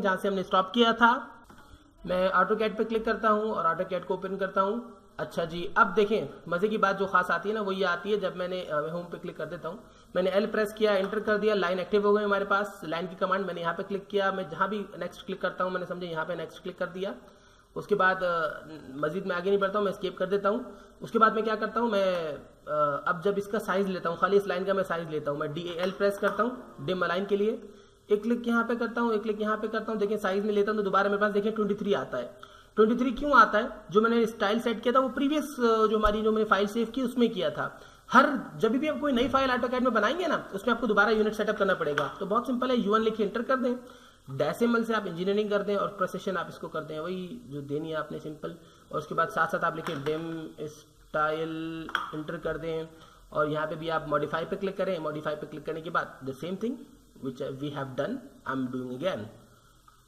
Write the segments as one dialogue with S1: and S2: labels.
S1: जहां से हमने स्टॉप किया था। मैं ऑटोकैड पे क्लिक करता हूं और ऑटोकैड को ओपन करता हूं। अच्छा जी, अब देखें मजे की बात जो खास आती है ना वो ये आती है, जब मैंने होम पे क्लिक कर देता हूँ, मैंने एल प्रेस किया, एंटर कर दिया, लाइन एक्टिव हो गई हमारे पास। लाइन की कमांड मैंने यहाँ पे क्लिक किया, मैं जहाँ भी नेक्स्ट क्लिक करता हूँ मैंने समझे यहाँ पे नेक्स्ट क्लिक कर दिया। उसके बाद मजीद मैं आगे नहीं बढ़ता हूँ, मैं स्केप कर देता हूँ। उसके बाद मैं क्या करता हूँ, मैं अब जब इसका साइज लेता हूँ, खाली इस लाइन का मैं साइज लेता हूँ, मैं DAL प्रेस करता हूँ डिम अलाइन के लिए, एक क्लिक यहाँ पे करता हूँ, एक क्लिक यहाँ पे करता हूँ। देखिए साइज में लेता हूँ तो दोबारा मेरे पास देखिए 23 आता है। 23 क्यों आता है? जो मैंने स्टाइल सेट किया था वो प्रीवियस जो मैंने फाइल सेव की उसमें किया था। हर जब भी आप कोई नई फाइल ऑटोकैड में बनाएंगे ना उसमें आपको दोबारा यूनिट सेटअप करना पड़ेगा। तो बहुत सिंपल है, U1 लिखिए, एंटर कर दें, डेसिमल से आप इंजीनियरिंग कर दें और प्रोसेशन आप इसको कर दें वही जो देनी है आपने सिंपल। और उसके बाद साथ साथ आप लिखिए डिम स्टाइल, एंटर कर दें और यहाँ पे भी आप मॉडिफाई पे क्लिक करें। मॉडिफाई पे क्लिक करने के बाद the same thing which we have done I am doing again,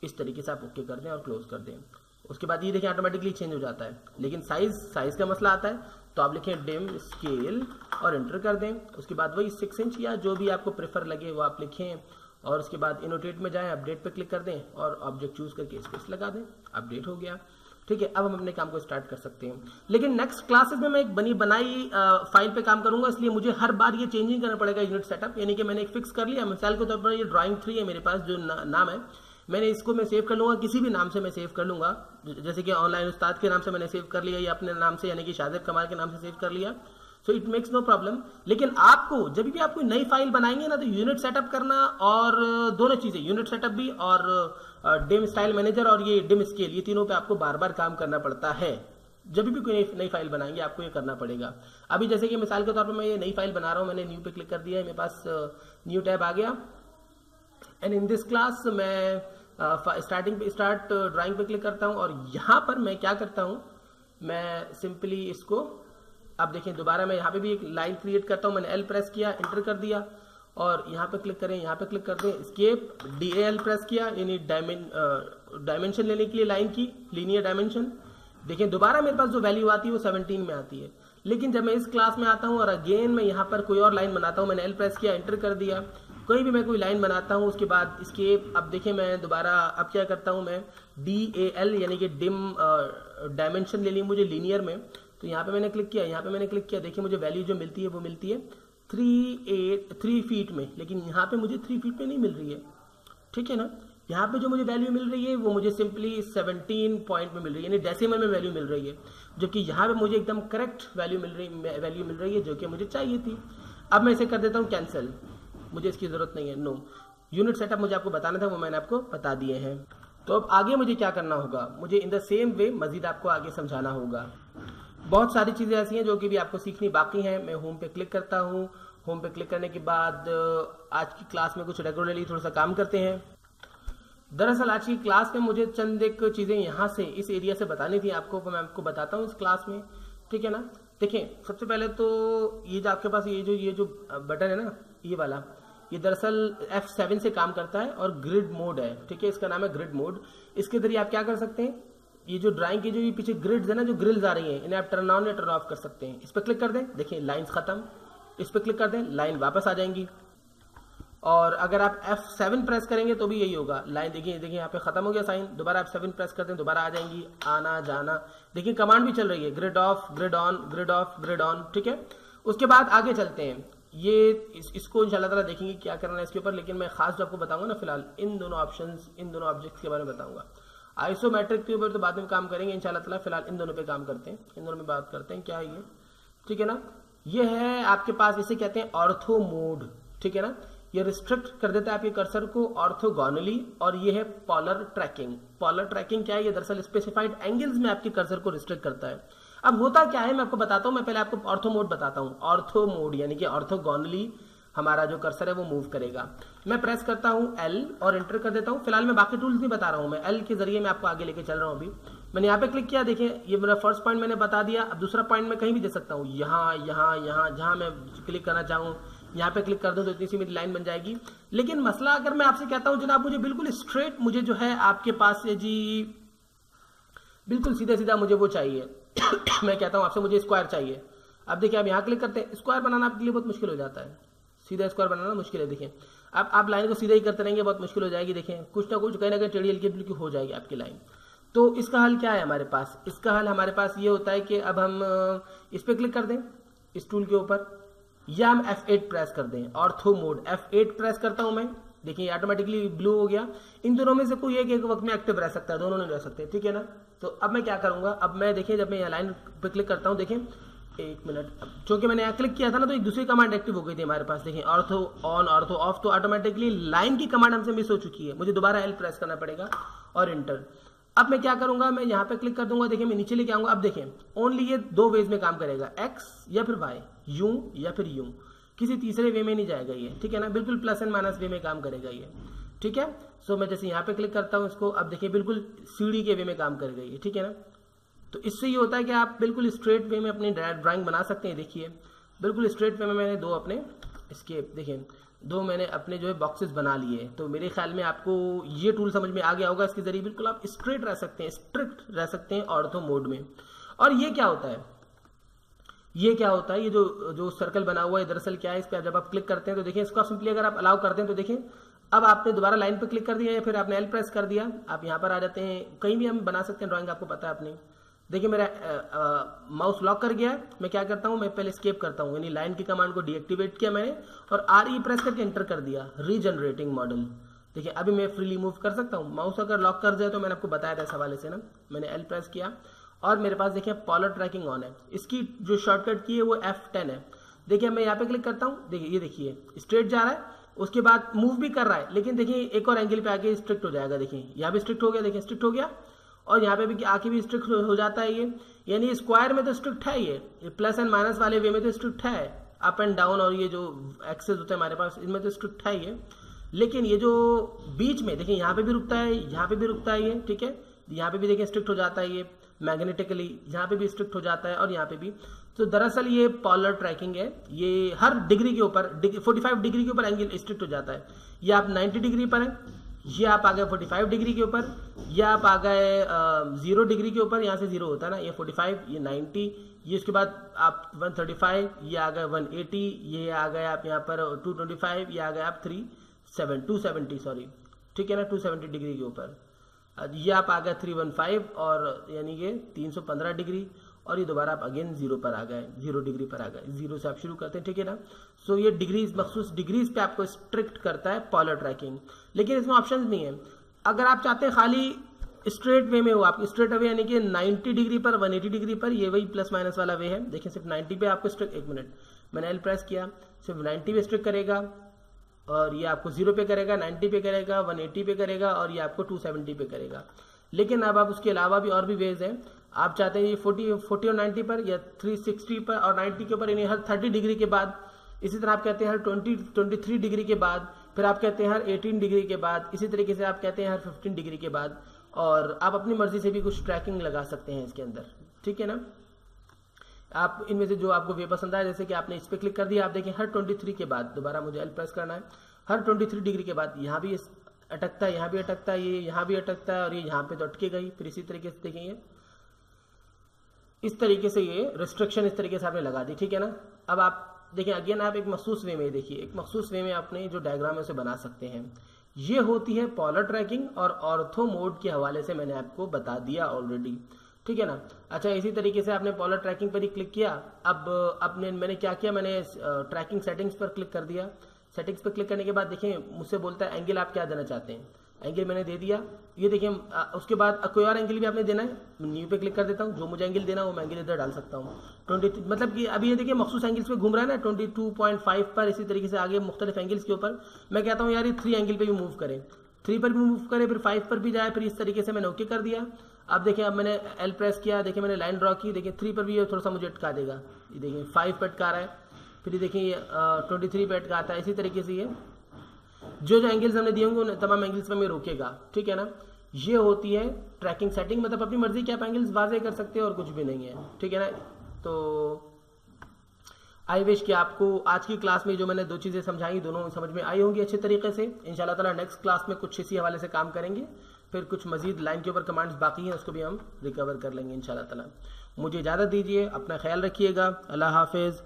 S1: इस तरीके से आप ओके कर दें और क्लोज कर दें। उसके बाद ये देखिए ऑटोमेटिकली चेंज हो जाता है। लेकिन साइज का मसला आता है तो आप लिखें डिम स्केल और एंटर कर दें। उसके बाद वही 6 इंच या जो भी आपको प्रेफर लगे वो आप लिखें और उसके बाद इनोटेट में जाएं, अपडेट पे क्लिक कर दें और ऑब्जेक्ट चूज करके स्पेस लगा दें, अपडेट हो गया। ठीक है, अब हम अपने काम को स्टार्ट कर सकते हैं। लेकिन नेक्स्ट क्लासेस में मैं एक बनी बनाई फाइल पे काम करूंगा, इसलिए मुझे हर बार ये चेंजिंग करना पड़ेगा यूनिट सेटअप। यानी कि मैंने एक फिक्स कर लिया, मिसाल के तौर पर ये ड्राइंग 3 है मेरे पास जो नाम है, मैंने इसको मैं सेव कर लूंगा, किसी भी नाम से मैं सेव कर लूंगा। जैसे कि ऑनलाइन उस्ताद के नाम से मैंने सेव कर लिया या अपने नाम से यानी कि शादिब कमाल के नाम से सेव कर लिया, so it makes no problem. लेकिन आपको जब भी आप कोई नई फाइल बनाएंगे ना तो यूनिट सेटअप करना और दोनों चीजें, यूनिट सेटअप भी और डिम स्टाइल मैनेजर और ये डिम स्केल, ये तीनों पे आपको बार बार काम करना पड़ता है। जब भी कोई नई फाइल बनाएंगे आपको ये करना पड़ेगा। अभी जैसे कि मिसाल के तौर पर मैं ये नई फाइल बना रहा हूँ, मैंने न्यू पे क्लिक कर दिया है, मेरे पास न्यू टैब आ गया एंड इन दिस क्लास मैं स्टार्ट ड्राइंग पे क्लिक करता हूँ और यहाँ पर मैं क्या करता हूँ, मैं सिंपली इसको, अब देखें दोबारा मैं यहाँ पे भी एक लाइन क्रिएट करता हूँ। मैंने एल प्रेस किया, एंटर कर दिया और यहाँ पे क्लिक करें, यहाँ पे क्लिक कर दें, स्केप, DAL प्रेस किया, यानी डायमेंशन लेने के लिए लाइन की लीनियर डायमेंशन। देखें दोबारा मेरे पास जो वैल्यू आती है वो 17 में आती है। लेकिन जब मैं इस क्लास में आता हूँ और अगेन मैं यहाँ पर कोई और लाइन बनाता हूँ, मैंने एल प्रेस किया, एंटर कर दिया, कोई भी मैं कोई लाइन बनाता हूँ उसके बाद इसके, अब देखें मैं दोबारा अब क्या करता हूँ, मैं DAL यानी कि डिम डायमेंशन ले ली मुझे लीनियर में, तो यहाँ पे मैंने क्लिक किया, यहाँ पे मैंने क्लिक किया, देखिए मुझे वैल्यू जो मिलती है वो मिलती है 3 फीट में, लेकिन यहाँ पे मुझे 3 फीट में नहीं मिल रही है। ठीक है ना, यहाँ पे जो मुझे वैल्यू मिल रही है वो मुझे सिंपली 17 पॉइंट में मिल रही है, यानी डेसिमल में वैल्यू मिल रही है, जबकि यहाँ पे मुझे एकदम करेक्ट वैल्यू मिल रही है जो कि मुझे चाहिए थी। अब मैं इसे कर देता हूँ कैंसिल, मुझे इसकी जरूरत नहीं है, नो। यूनिट सेटअप मुझे आपको बताना था वो मैंने आपको बता दिए हैं। तो अब आगे मुझे क्या करना होगा, मुझे इन द सेम वे मजीद आपको आगे समझाना होगा। बहुत सारी चीजें ऐसी हैं जो कि भी आपको सीखनी बाकी हैं। मैं होम पे क्लिक करता हूँ, होम पे क्लिक करने के बाद आज की क्लास में कुछ रेगुलरली थोड़ा सा काम करते हैं। दरअसल आज की क्लास में मुझे चंद एक चीजें यहाँ से इस एरिया से बतानी थी आपको, मैं आपको बताता हूँ इस क्लास में। ठीक है ना, देखें सबसे पहले तो ये जो आपके पास ये जो बटन है ना ये वाला, ये दरअसल F7 से काम करता है और ग्रिड मोड है। ठीक है, इसका नाम है ग्रिड मोड। इसके जरिए आप क्या कर सकते हैं, ये जो ड्राइंग की जो ये पीछे ग्रिड्स है ना, जो ग्रिल्स आ रही हैं, इन्हें आप टर्न ऑन या टर्न ऑफ कर सकते हैं। इस पर क्लिक कर दें, देखिए लाइंस खत्म, इस पर क्लिक कर दें, लाइन वापस आ जाएंगी। और अगर आप F7 प्रेस करेंगे तो भी यही होगा, लाइन देखिए यहाँ पे खत्म हो गया साइन, दोबारा आप 7 प्रेस करते हैं दोबारा आ जाएंगी, आना जाना। देखिए कमांड भी चल रही है, grid of, grid on, grid of, grid on. ठीक है, उसके बाद आगे चलते हैं, ये इसको इंशाल्लाह ताला देखेंगे क्या करना है इसके ऊपर। लेकिन मैं खास जो आपको बताऊंगा ना फिलहाल इन दोनों ऑप्शंस, इन दोनों ऑब्जेक्ट्स के बारे में बताऊंगा। आइसोमेट्रिक के ऊपर तो बाद में काम करेंगे इंशाल्लाह ताला, फिलहाल इन दोनों पे काम करते हैं, इन दोनों में बात करते हैं क्या है ये। ठीक है ना, ये है आपके पास, इसे कहते हैं ऑर्थो मोड। ठीक है ना, ये रिस्ट्रिक्ट कर देता है आपके कर्सर को ऑर्थोगोनली। और ये है पॉलर ट्रैकिंग। पॉलर ट्रैकिंग क्या है, ये दरअसल स्पेसिफाइड एंगल्स में आपके कर्सर को रिस्ट्रिक्ट करता है। अब होता क्या है मैं आपको बताता हूं, मैं पहले आपको ऑर्थो मोड बताता हूं। ऑर्थो मोड यानी कि ऑर्थोगोनली हमारा जो कर्सर है वो मूव करेगा। मैं प्रेस करता हूं L और एंटर कर देता हूं। फिलहाल मैं बाकी टूल्स नहीं बता रहा हूं, मैं L के जरिए मैं आपको आगे लेके चल रहा हूं। अभी मैंने यहाँ पे क्लिक किया, देखिए ये मेरा फर्स्ट पॉइंट मैंने बता दिया। अब दूसरा पॉइंट मैं कहीं भी दे सकता हूँ, यहाँ यहाँ यहाँ, जहाँ मैं क्लिक करना चाहूँ यहाँ पे क्लिक कर दूं तो इतनी सी मेरी लाइन बन जाएगी। लेकिन मसला अगर मैं आपसे कहता हूँ जनाब मुझे बिल्कुल स्ट्रेट, मुझे जो है आपके पास से जी बिल्कुल सीधा सीधा मुझे वो चाहिए मैं कहता हूँ आपसे मुझे स्क्वायर चाहिए। अब देखिए आप यहाँ क्लिक करते हैं, स्क्वायर बनाना आपके लिए बहुत मुश्किल हो जाता है। सीधा स्क्वायर बनाना मुश्किल है। देखें अब आप लाइन को सीधा ही करते रहेंगे, बहुत मुश्किल हो जाएगी। देखें कुछ ना कुछ कहीं ना कहीं टेढ़ी हल्की फुल्की हो जाएगी आपकी लाइन। तो इसका हल क्या है हमारे पास? इसका हल हमारे पास ये होता है कि अब हम इस पर क्लिक कर दें इस टूल के ऊपर, या हम F8 प्रेस कर दें, ऑर्थो मोड F8 प्रेस करता हूं मैं। देखिए ऑटोमेटिकली ब्लू हो गया। इन दोनों में से कोई एक वक्त में एक्टिव रह सकता है, दोनों नहीं रह सकते, ठीक है ना। तो अब मैं क्या करूंगा, अब मैं देखिए जब मैं यहाँ लाइन पे क्लिक करता हूँ, देखें एक मिनट, क्योंकि मैंने यहाँ क्लिक किया था ना तो एक दूसरी कमांड एक्टिव हो गई थी हमारे पास। देखें ऑर्थो ऑन ऑर्थो ऑफ, तो ऑटोमेटिकली लाइन की कमांड हमसे मिस हो चुकी है, मुझे दोबारा L प्रेस करना पड़ेगा और इंटर। अब मैं क्या करूंगा, मैं यहाँ पे क्लिक कर दूंगा। देखिए मैं नीचे लेके आऊंगा। अब देखें ओनली ये दो वेज में काम करेगा, एक्स या फिर वाई, यूं या फिर यूं, किसी तीसरे वे में नहीं जाएगा ये, ठीक है ना। बिल्कुल प्लस एंड माइनस वे में काम करेगा ये, ठीक है। सो मैं जैसे यहाँ पे क्लिक करता हूँ इसको, अब देखिए बिल्कुल सीढ़ी के वे में काम करेगा ये, ठीक है ना। तो इससे ये होता है कि आप बिल्कुल स्ट्रेट वे में अपनी ड्राइंग बना सकते हैं। देखिए बिल्कुल स्ट्रेट वे में मैंने दो अपने इसके देखिए दो मैंने अपने जो है बॉक्सेस बना लिए। तो मेरे ख्याल में आपको ये टूल समझ में आ गया होगा। इसके जरिए बिल्कुल आप स्ट्रेट रह सकते हैं, स्ट्रिक्ट रह सकते हैं ऑर्थो मोड में। और ये क्या होता है, ये क्या होता है, ये जो सर्कल बना हुआ है दरअसल क्या है, इस पर जब आप क्लिक करते हैं तो देखिए इसको आप सिंपली अगर आप अलाउ करते हैं तो देखिए अब आपने दोबारा लाइन पे क्लिक कर दिया या फिर आपने L प्रेस कर दिया, आप यहाँ पर आ जाते हैं। कहीं भी हम बना सकते हैं ड्राइंग, आपको पता है अपनी। देखिए मेरा माउस लॉक कर गया है। मैं क्या करता हूँ, मैं पहले एस्केप करता हूँ, यानी लाइन की कमांड को डीएक्टिवेट किया मैंने और RE प्रेस करके एंटर कर दिया, रीजनरेटिंग मॉडल। देखिए अभी मैं फ्रीली मूव कर सकता हूँ। माउस अगर लॉक कर जाए तो मैंने आपको बताया था इस हवाले से ना, मैंने L प्रेस किया और मेरे पास देखिए पॉलर ट्रैकिंग ऑन है। इसकी जो शॉर्टकट की है वो F10 है। देखिए मैं यहाँ पे क्लिक करता हूँ, देखिए ये देखिए स्ट्रेट जा रहा है, उसके बाद मूव भी कर रहा है, लेकिन देखिए एक और एंगल पे आके स्ट्रिक्ट हो जाएगा। देखिए यहाँ भी स्ट्रिक्ट हो गया, देखिए स्ट्रिक्ट हो गया और यहाँ पे भी आके भी स्ट्रिक्ट हो जाता है ये। यानी स्क्वायर में तो स्ट्रिक्ट है ये प्लस एंड माइनस वाले वे में तो स्ट्रिक्ट है, अप एंड डाउन और ये जो एक्सेस होता है हमारे पास इनमें तो स्ट्रिक्ट है ये। लेकिन ये जो बीच में देखिए यहाँ पे भी रुकता है, यहाँ पे भी रुकता है ये, ठीक है। यहाँ पे भी देखिए स्ट्रिक्ट हो जाता है ये मैग्नेटिकली, यहाँ पे भी स्ट्रिक्ट हो जाता है और यहाँ पे भी। तो दरअसल ये पॉलर ट्रैकिंग है, ये हर डिग्री के ऊपर 45 डिग्री के ऊपर एंगल स्ट्रिक्ट हो जाता है। ये आप 90 डिग्री पर है, ये आप आ गए 45 डिग्री के ऊपर, ये आप आ गए 0 डिग्री के ऊपर, यहाँ से 0 होता है ना, ये 45, ये 90, ये उसके बाद आप 135, ये आ गए 180, ये आ गए आप यहाँ पर 225, ये आ गए आप 270 सॉरी, ठीक है ना, 270 डिग्री के ऊपर। ये आप आ गए 315 और यानी कि 315 डिग्री, और ये दोबारा आप अगेन 0 पर आ गए, 0 डिग्री पर आ गए। 0 से आप शुरू करते हैं, ठीक है ना। सो ये डिग्रीज, मखसूस डिग्रीज पे आपको स्ट्रिक्ट करता है पॉलर ट्रैकिंग। लेकिन इसमें ऑप्शंस नहीं है। अगर आप चाहते हैं खाली स्ट्रेट वे में हो, आप स्ट्रेट वे यानी कि 90 डिग्री पर 180 डिग्री पर, ये वही प्लस माइनस वाला वे है। देखिए सिर्फ 90 पे आपको स्ट्रिक्ट, एक मिनट मैंने L प्रेस किया, सिर्फ 90 पे स्ट्रिक्ट करेगा और ये आपको 0 पे करेगा, 90 पे करेगा, 180 पे करेगा और ये आपको 270 पे करेगा। लेकिन अब आप उसके अलावा भी और भी वेज हैं। आप चाहते हैं ये 40 और 90 पर या 360 पर और 90 के ऊपर, यानी हर 30 डिग्री के बाद। इसी तरह आप कहते हैं हर 23 डिग्री के बाद, फिर आप कहते हैं हर 18 डिग्री के बाद, इसी तरीके से आप कहते हैं हर 15 डिग्री के बाद। और आप अपनी मर्जी से भी कुछ ट्रैकिंग लगा सकते हैं इसके अंदर, ठीक है ना। आप इनमें से जो आपको वे पसंद आए, जैसे कि आपने इस पर क्लिक कर दिया, आप देखें हर 23 के बाद दोबारा मुझे L प्रेस करना है, हर 23 डिग्री के बाद यहाँ भी अटकता है, यहाँ भी अटकता है, ये यहाँ भी अटकता है और ये यहाँ पे तो अटके गई। फिर इसी तरीके से देखेंगे, इस तरीके से ये रिस्ट्रिक्शन इस तरीके से आपने लगा दी, ठीक है ना। अब आप देखिए अगेन आप एक मखसूस वे में, देखिए एक मखसूस वे में अपने जो डायग्राम है उसे बना सकते हैं। ये होती है पॉलर ट्रैकिंग और ऑर्थो मोड के हवाले से मैंने आपको बता दिया ऑलरेडी, ठीक है ना। अच्छा इसी तरीके से आपने पॉलर ट्रैकिंग पर ही क्लिक किया। अब मैंने क्या किया, मैंने ट्रैकिंग सेटिंग्स पर क्लिक कर दिया। सेटिंग्स पर क्लिक करने के बाद देखिए मुझसे बोलता है एंगल आप क्या देना चाहते हैं। एंगल मैंने दे दिया, ये देखिए उसके बाद कोई और एंगल भी आपने देना है, न्यू पे क्लिक कर देता हूँ। जो मुझे एंगल देना हो मैं एंगल इधर डाल सकता हूँ। 20 मतलब कि अभी ये देखिए मखसूस एंगल्स पे घूम रहा है ना, 22.5 पर, इसी तरीके से आगे मुख्तलिफ एंगल्स के ऊपर। मैं कहता हूँ यार ये 3 एंगल पे भी मूव करें, 3 पर भी मूव करे, फिर 5 पर भी जाए, फिर इस तरीके से मैंने ओके कर दिया। अब देखिए अब मैंने L प्रेस किया, देखिए मैंने लाइन ड्रॉ की, देखिए 3 पर भी ये थोड़ा सा मुझे अटका देगा, ये देखिए 5 पर अटका रहा है, फिर ये देखिए 23 पे अटकाता है। इसी तरीके से ये जो एंगल्स हमने दिए होंगे उन तमाम एंगल्स पे मैं रोकेगा, ठीक है ना। ये होती है ट्रैकिंग सेटिंग, मतलब अपनी मर्जी के आप एंगल्स वाजे कर सकते हो और कुछ भी नहीं है, ठीक है ना। तो आई विश कि आपको आज की क्लास में जो मैंने 2 चीज़ें समझाई दोनों समझ में आई होंगी अच्छे तरीके से। इंशाल्लाह ताला नेक्स्ट क्लास में कुछ इसी हवाले से काम करेंगे, फिर कुछ मजीद लाइन के ऊपर कमांड्स बाकी हैं उसको भी हम रिकवर कर लेंगे इंशाल्लाह ताला। मुझे इजाज़त दीजिए, अपना ख्याल रखिएगा, अल्लाह हाफिज़।